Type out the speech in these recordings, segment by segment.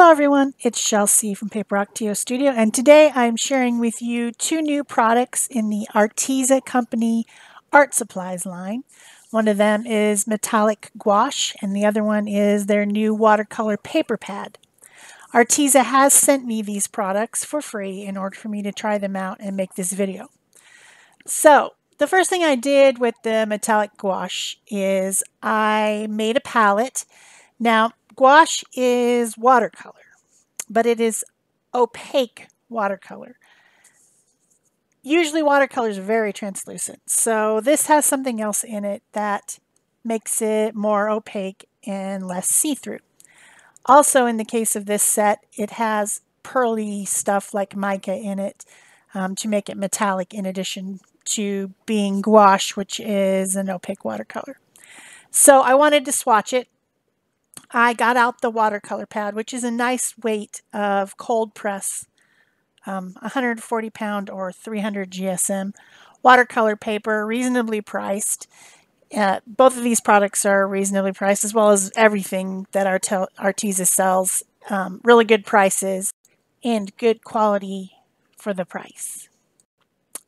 Hello everyone, it's Shel C from PaperOcotilloStudio, and today I'm sharing with you two new products in the ARTEZA company art supplies line. One of them is metallic gouache and the other one is their new watercolor paper pad. ARTEZA has sent me these products for free in order for me to try them out and make this video. So the first thing I did with the metallic gouache is I made a palette. Now gouache is watercolor, but it is opaque watercolor. Usually watercolor is very translucent, so this has something else in it that makes it more opaque and less see-through. Also, in the case of this set, it has pearly stuff like mica in it to make it metallic, in addition to being gouache, which is an opaque watercolor. So I wanted to swatch it. I got out the watercolor pad, which is a nice weight of cold press, 140 pound or 300 GSM watercolor paper, reasonably priced. Both of these products are reasonably priced, as well as everything that ARTEZA sells. Really good prices and good quality for the price.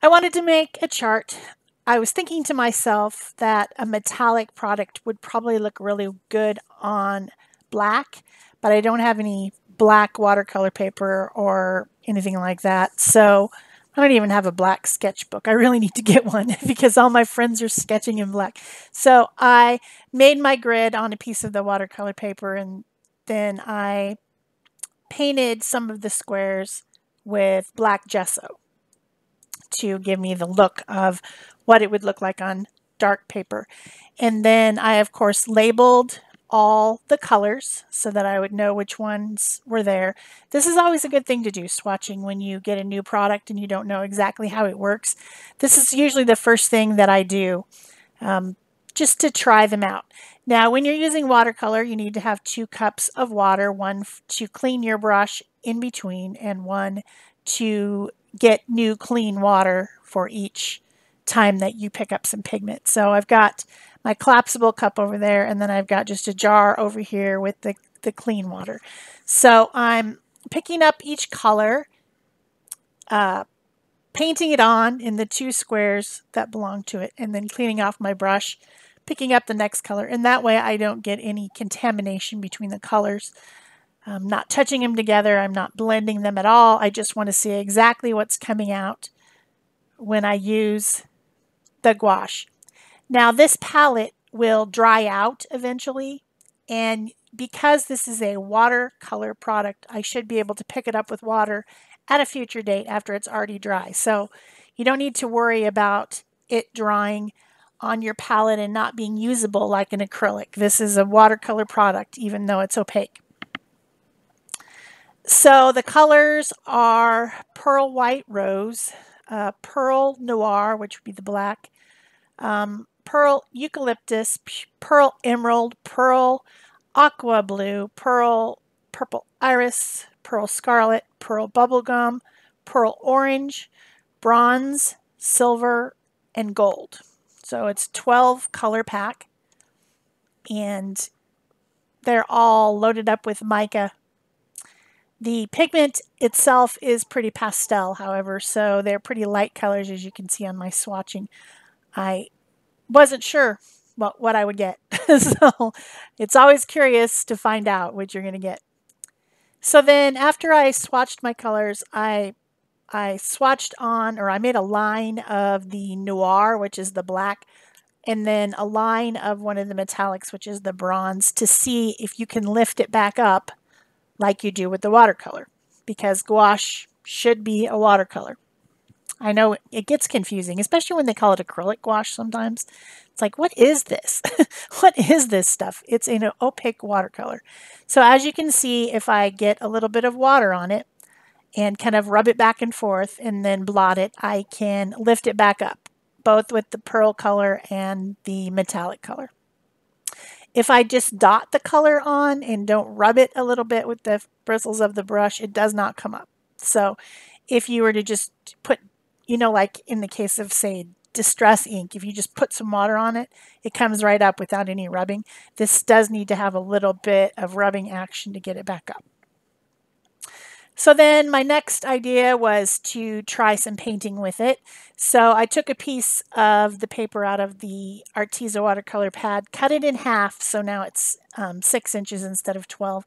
I wanted to make a chart. I was thinking to myself that a metallic product would probably look really good on black, but I don't have any black watercolor paper or anything like that. So I don't even have a black sketchbook. I really need to get one because all my friends are sketching in black. So I made my grid on a piece of the watercolor paper, and then I painted some of the squares with black gesso to give me the look of what it would look like on dark paper. And then I, of course, labeled all the colors so that I would know which ones were there. This is always a good thing to do, swatching, when you get a new product and you don't know exactly how it works. This is usually the first thing that I do, just to try them out. Now, when you're using watercolor, you need to have 2 cups of water, one to clean your brush in between and one to get new clean water for each time that you pick up some pigment. So I've got my collapsible cup over there, and then I've got just a jar over here with the clean water. So I'm picking up each color, painting it on in the 2 squares that belong to it, and then cleaning off my brush, picking up the next color, and that way I don't get any contamination between the colors. I'm not touching them together. I'm not blending them at all. I just want to see exactly what's coming out when I use the gouache. Now this palette will dry out eventually, and because this is a watercolor product, I should be able to pick it up with water at a future date after it's already dry. So you don't need to worry about it drying on your palette and not being usable like an acrylic. This is a watercolor product, even though it's opaque. So the colors are Pearl White Rose, Pearl Noir, which would be the black, Pearl Eucalyptus, Pearl Emerald, Pearl Aqua Blue, Pearl Purple Iris, Pearl Scarlet, Pearl Bubblegum, Pearl Orange, Bronze, Silver, and Gold. So it's 12 color pack, and they're all loaded up with mica. The pigment itself is pretty pastel, however, so they're pretty light colors, as you can see on my swatching. I wasn't sure what I would get, so it's always curious to find out what you're going to get. So then after I swatched my colors, I swatched on, or I made a line of the noir, which is the black, and then a line of one of the metallics, which is the bronze, to see if you can lift it back up like you do with the watercolor, because gouache should be a watercolor. I know it gets confusing, especially when they call it acrylic gouache sometimes. It's like, what is this? What is this stuff? It's an opaque watercolor. So as you can see, if I get a little bit of water on it and kind of rub it back and forth and then blot it, I can lift it back up, both with the pearl color and the metallic color. If I just dot the color on and don't rub it a little bit with the bristles of the brush, it does not come up. So if you were to just put, you know, like in the case of, say, distress ink, if you just put some water on it, it comes right up without any rubbing. This does need to have a little bit of rubbing action to get it back up. So then my next idea was to try some painting with it. So I took a piece of the paper out of the ARTEZA watercolor pad, cut it in half, so now it's 6 inches instead of 12.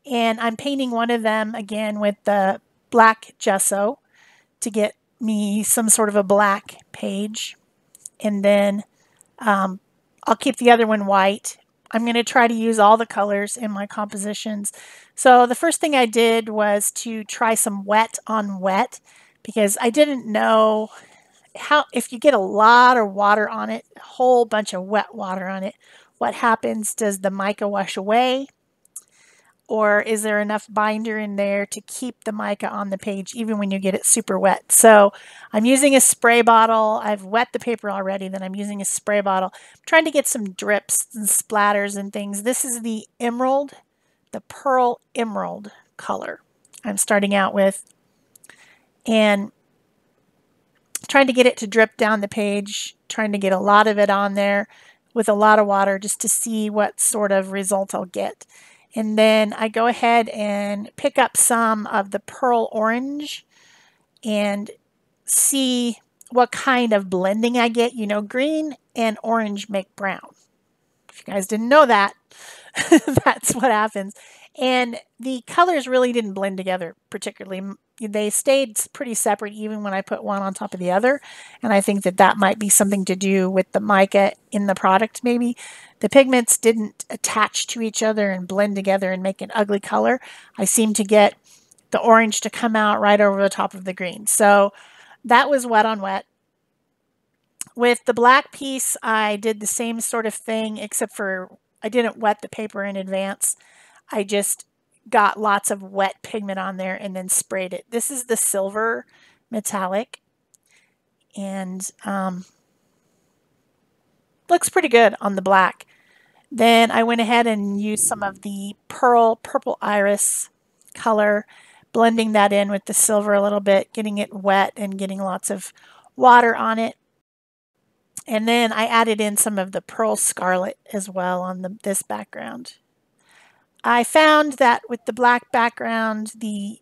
And I'm painting one of them again with the black gesso to get me some sort of a black page. And then I'll keep the other one white. I'm going to try to use all the colors in my compositions. So the first thing I did was to try some wet on wet because I didn't know how, if you get a lot of water on it, a whole bunch of wet water on it, what happens? Does the mica wash away? Or is there enough binder in there to keep the mica on the page even when you get it super wet? So I'm using a spray bottle. I've wet the paper already, then I'm using a spray bottle. I'm trying to get some drips and splatters and things. This is the emerald, the pearl emerald color I'm starting out with. And trying to get it to drip down the page, trying to get a lot of it on there with a lot of water just to see what sort of result I'll get. And then I go ahead and pick up some of the pearl orange and see what kind of blending I get. You know, green and orange make brown. If you guys didn't know that, that's what happens. And the colors really didn't blend together particularly. They stayed pretty separate even when I put one on top of the other. And I think that that might be something to do with the mica in the product maybe. The pigments didn't attach to each other and blend together and make an ugly color. I seem to get the orange to come out right over the top of the green. So that was wet on wet. With the black piece, I did the same sort of thing, except for I didn't wet the paper in advance. I just got lots of wet pigment on there and then sprayed it. This is the silver metallic, and looks pretty good on the black. Then I went ahead and used some of the pearl purple iris color, blending that in with the silver a little bit, getting it wet and getting lots of water on it. And then I added in some of the pearl scarlet as well on this background. I found that with the black background, you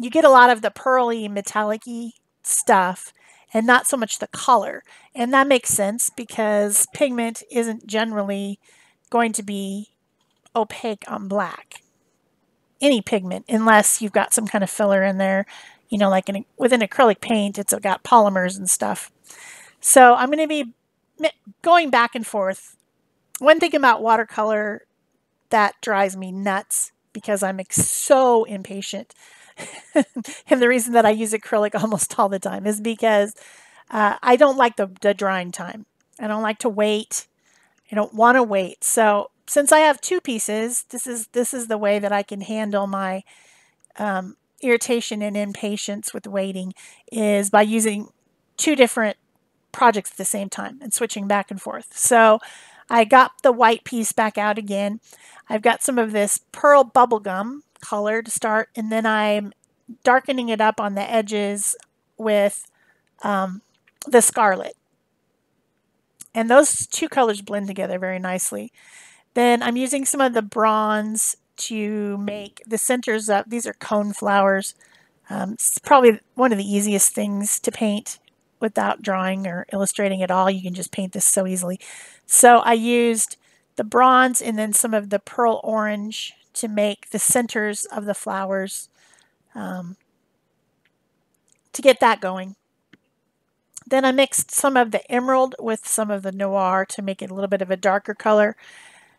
get a lot of the pearly, metallic-y stuff and not so much the color. And that makes sense because pigment isn't generally going to be opaque on black. Any pigment, unless you've got some kind of filler in there, you know, like with an acrylic paint, it's got polymers and stuff. So I'm going to be going back and forth. One thing about watercolor that drives me nuts because I'm so impatient. And the reason that I use acrylic almost all the time is because I don't like the drying time. I don't like to wait. I don't want to wait. So since I have two pieces, this is the way that I can handle my irritation and impatience with waiting, is by using two different projects at the same time and switching back and forth. So I got the white piece back out again. I've got some of this pearl bubblegum color to start, and then I'm darkening it up on the edges with the scarlet. And those two colors blend together very nicely. Then I'm using some of the bronze to make the centers up. These are cone flowers. It's probably one of the easiest things to paint without drawing or illustrating at all. You can just paint this so easily. So I used the bronze and then some of the pearl orange to make the centers of the flowers, to get that going. Then I mixed some of the emerald with some of the noir to make it a little bit of a darker color,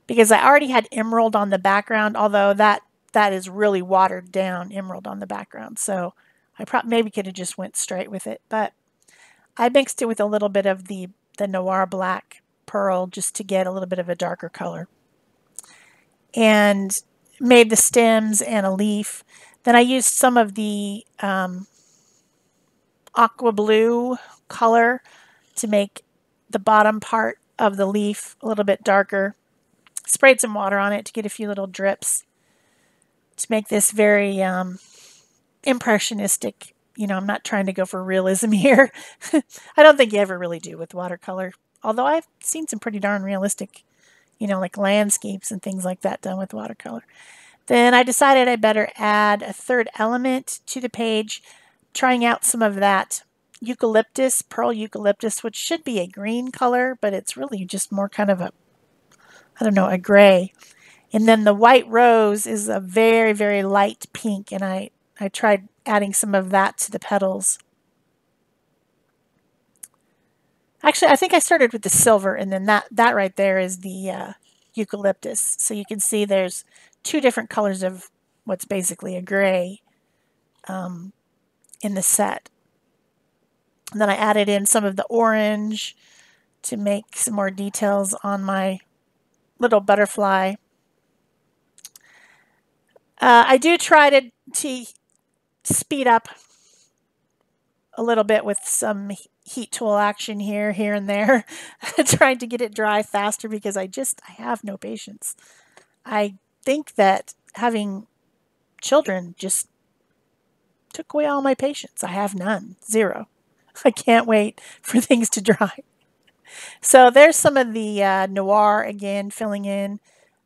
because I already had emerald on the background, although that is really watered down emerald on the background. So I maybe could have just went straight with it, but I mixed it with a little bit of the noir black pearl just to get a little bit of a darker color, and made the stems and a leaf. Then I used some of the aqua blue color to make the bottom part of the leaf a little bit darker. Sprayed some water on it to get a few little drips to make this very impressionistic. You know, I'm not trying to go for realism here. I don't think you ever really do with watercolor, although I've seen some pretty darn realistic, you know, like landscapes and things like that done with watercolor. Then I decided I better add a third element to the page, trying out some of that eucalyptus, pearl eucalyptus, which should be a green color, but it's really just more kind of a, I don't know, a gray. And then the white rose is a very, very light pink, and I tried adding some of that to the petals. Actually, I think I started with the silver, and then that right there is the eucalyptus. So you can see there's two different colors of what's basically a gray in the set. And then I added in some of the orange to make some more details on my little butterfly. I do try to speed up a little bit with some heat tool action here and there, trying to get it dry faster because I have no patience. I think that having children just took away all my patience. I have none, zero. I can't wait for things to dry. So there's some of the noir again, filling in,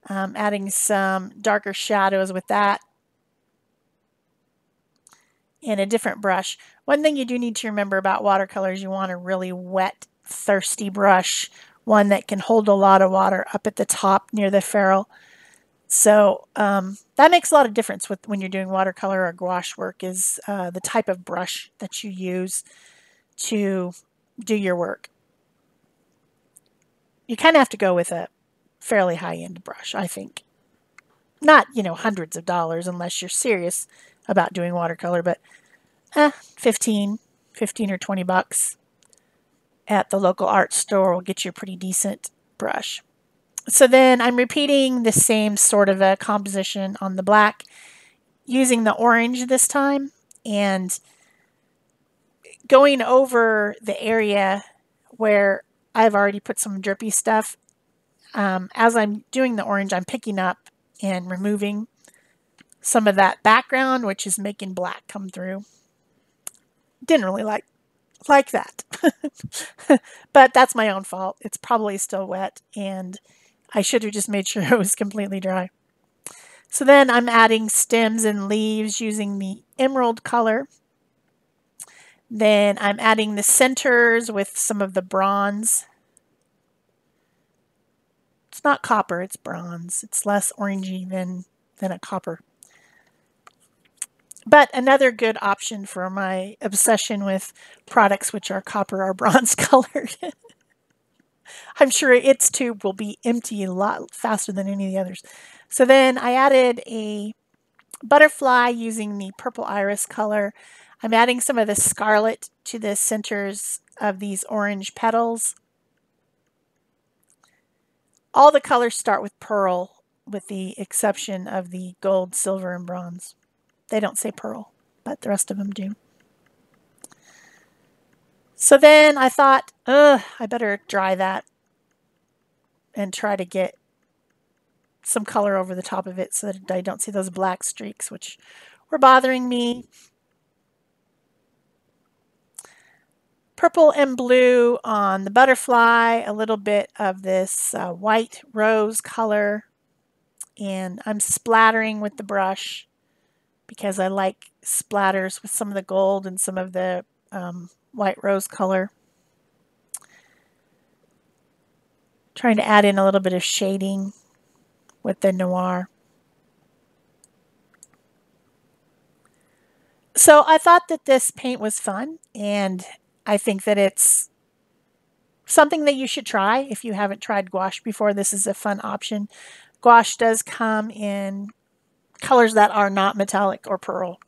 adding some darker shadows with that. And a different brush. One thing you do need to remember about watercolors, you want a really wet, thirsty brush, one that can hold a lot of water up at the top near the ferrule. So that makes a lot of difference with when you're doing watercolor or gouache work, is the type of brush that you use to do your work. You kind of have to go with a fairly high-end brush, I think. Not, hundreds of dollars unless you're serious about doing watercolor, but 15 or 20 bucks at the local art store will get you a pretty decent brush. So then I'm repeating the same sort of a composition on the black, using the orange this time, and going over the area where I've already put some drippy stuff. As I'm doing the orange, I'm picking up and removing some of that background, which is making black come through. Didn't really like that. But that's my own fault. It's probably still wet, and I should have just made sure it was completely dry. So then I'm adding stems and leaves using the emerald color. Then I'm adding the centers with some of the bronze. It's not copper, it's bronze. It's less orangey than a copper. But another good option for my obsession with products which are copper or bronze colored. I'm sure its tube will be empty a lot faster than any of the others. So then I added a butterfly using the purple iris color. I'm adding some of the scarlet to the centers of these orange petals. All the colors start with pearl, with the exception of the gold, silver, and bronze. They don't say pearl, but the rest of them do. So then I thought, I better dry that and try to get some color over the top of it so that I don't see those black streaks, which were bothering me. Purple and blue on the butterfly, a little bit of this white rose color, and I'm splattering with the brush because I like splatters with some of the gold and some of the white rose color. Trying to add in a little bit of shading with the noir. So I thought that this paint was fun, and I think that it's something that you should try if you haven't tried gouache before. This is a fun option. Gouache does come in colors that are not metallic or pearl.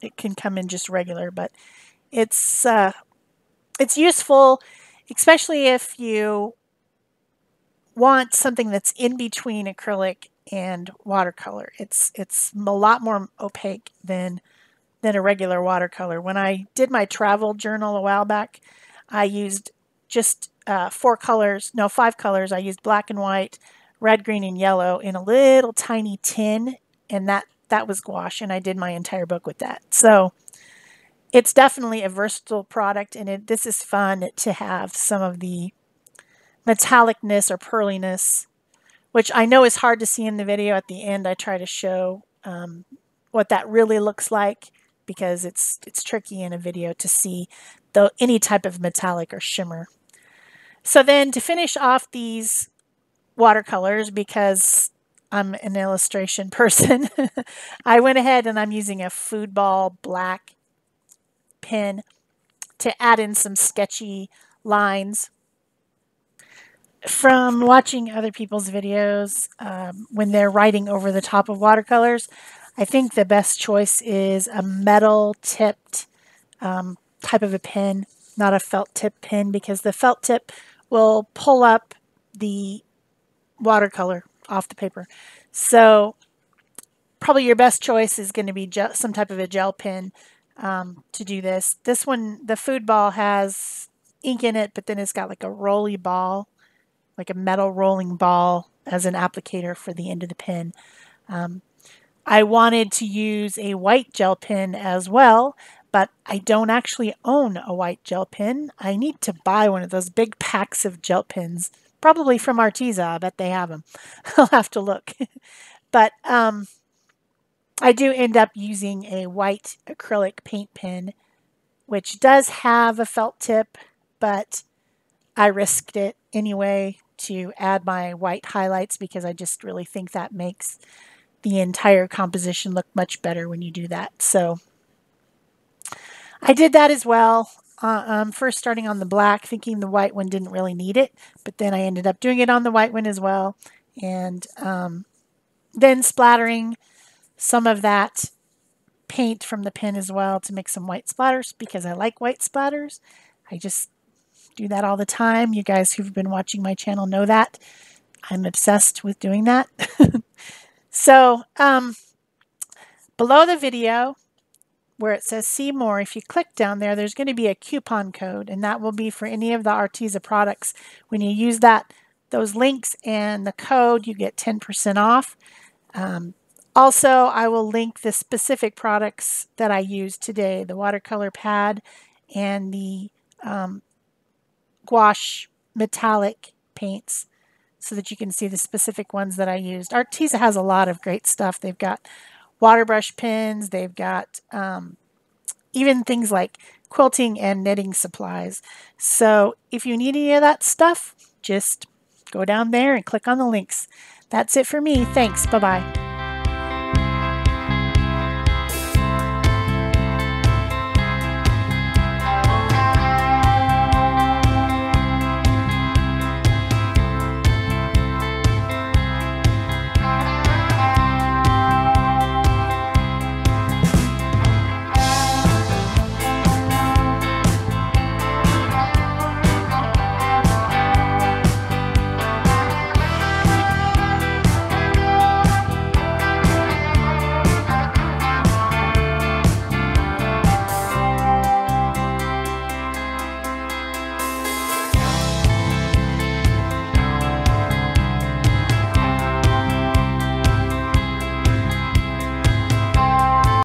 It can come in just regular, but it's useful, especially if you want something that's in between acrylic and watercolor. It's a lot more opaque than a regular watercolor. When I did my travel journal a while back, I used just 5 colors. I used black and white, red, green, and yellow in a little tiny tin, and that was gouache, and I did my entire book with that. So it's definitely a versatile product, and this is fun to have some of the metallicness or pearliness which I know is hard to see in the video. At the end, I try to show what that really looks like, because it's tricky in a video to see any type of metallic or shimmer. So then to finish off these watercolors, because I'm an illustration person, I went ahead and I'm using a foodball black pen to add in some sketchy lines. From watching other people's videos, when they're writing over the top of watercolors, I think the best choice is a metal tipped type of a pen, not a felt tip pen, because the felt tip will pull up the watercolor off the paper. So probably your best choice is going to be some type of a gel pen to do this. This one, the food ball, has ink in it, but then it's got like a rolly ball, like a metal rolling ball as an applicator for the end of the pen. I wanted to use a white gel pen as well, but I don't actually own a white gel pen. I need to buy one of those big packs of gel pens, probably from ARTEZA. I bet they have them. I'll have to look. But I do end up using a white acrylic paint pen, which does have a felt tip, but I risked it anyway to add my white highlights, because I just really think that makes the entire composition look much better when you do that. So I did that as well. First starting on the black, thinking the white one didn't really need it, but then I ended up doing it on the white one as well, and then splattering some of that paint from the pen as well to make some white splatters, because I like white splatters. I just do that all the time. You guys who've been watching my channel know that. I'm obsessed with doing that. So below the video where it says see more, if you click down there, there's going to be a coupon code, and that will be for any of the ARTEZA products. When you use those links and the code, you get 10% off. Also, I will link the specific products that I used today, the watercolor pad and the gouache metallic paints, so that you can see the specific ones that I used. ARTEZA has a lot of great stuff. They've got water brush pens. They've got even things like quilting and knitting supplies. So if you need any of that stuff, just go down there and click on the links. That's it for me. Thanks. Bye-bye.